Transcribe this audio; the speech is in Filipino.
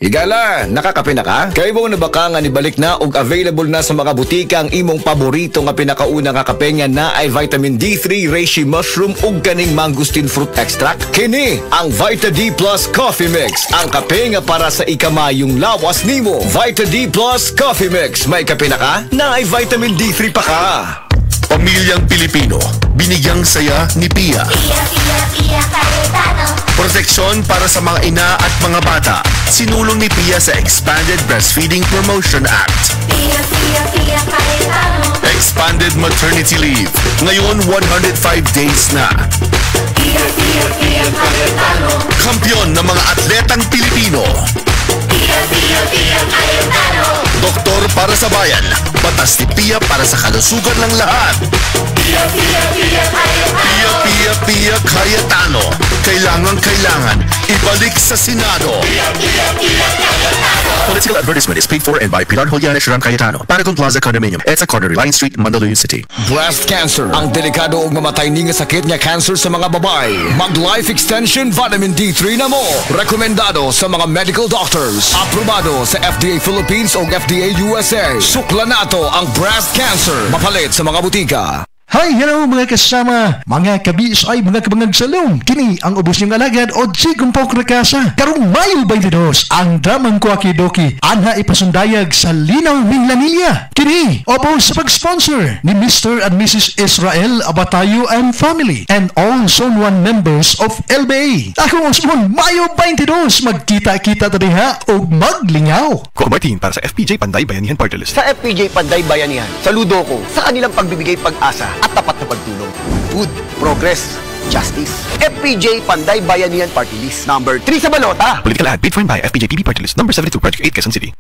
Higala, nakakape na ka? Kay mo na baka nga nibalik na og available na sa mga butika ang imong paborito nga pinakauna nga kape nga na ay vitamin D3, reishi mushroom ug kaning mangosteen fruit extract. Kini ang Vita D Plus Coffee Mix, ang kape nga para sa ikamayong lawas nimo. Vita D Plus Coffee Mix, may kape na ka? Na ay vitamin D3 pa ka. Pamilyang Pilipino, binigyang saya ni Pia. Pia Cayetano. Proteksyon para sa mga ina at mga bata. Sinulong ni Pia sa Expanded Breastfeeding Promotion Act. Pia Cayetano. Expanded Maternity Leave. Ngayon, 105 days na. Pia Cayetano. Kampiyon ng mga atletang Pilipino. Pia Cayetano. Doktor para sa bayan. Batas ni Pia para sa kalusugan ng lahat. Pia Cayetano. Pia Cayetano. Kailangan ibalik sa Senado. Pia Cayetano. Political advertisement is paid for and by Pilar Juliana Sharon Cayetano. Paragon Plaza Condominium. EDSA Corner, Reliance Street, Mandaluyong City. Breast cancer, ang delikado ug mamatay ni nga sakit nga cancer sa mga babae. Mag life extension vitamin D3 na mo. Rekomendado sa mga medical doctors. Aprobado sa FDA Philippines o FDA USA. Sukla nato ang breast cancer. Mapalit sa mga butika. Hi, hello mga kasama, mga kabis ay mga kabangag salong. Kini ang ubos niyong alagad o Chigumpok Rakasa. Karong Mayo 22, ang dramang Kuakidoki anha ipasundayag sa Linaw ning Lanilla. Kini, opo sa pag-sponsor ni Mr. and Mrs. Israel Abatayo and family and all Zone 1 members of LBA. Ako Osmon, Mayo 22, magkita-kita tadiha o maglingaw. Ko Martin para sa FPJ Panday Bayanihan Party List. Sa FPJ Panday Bayanihan, saludo ko sa kanilang pagbibigay pag-asa at tapat na pagtulong. Food, progress, justice. FPJ Panday Bayanihan Party List. Number 3 sa balota. Political ad paid for and by FPJ PB Party List. Number 72, Project 8, Quezon City.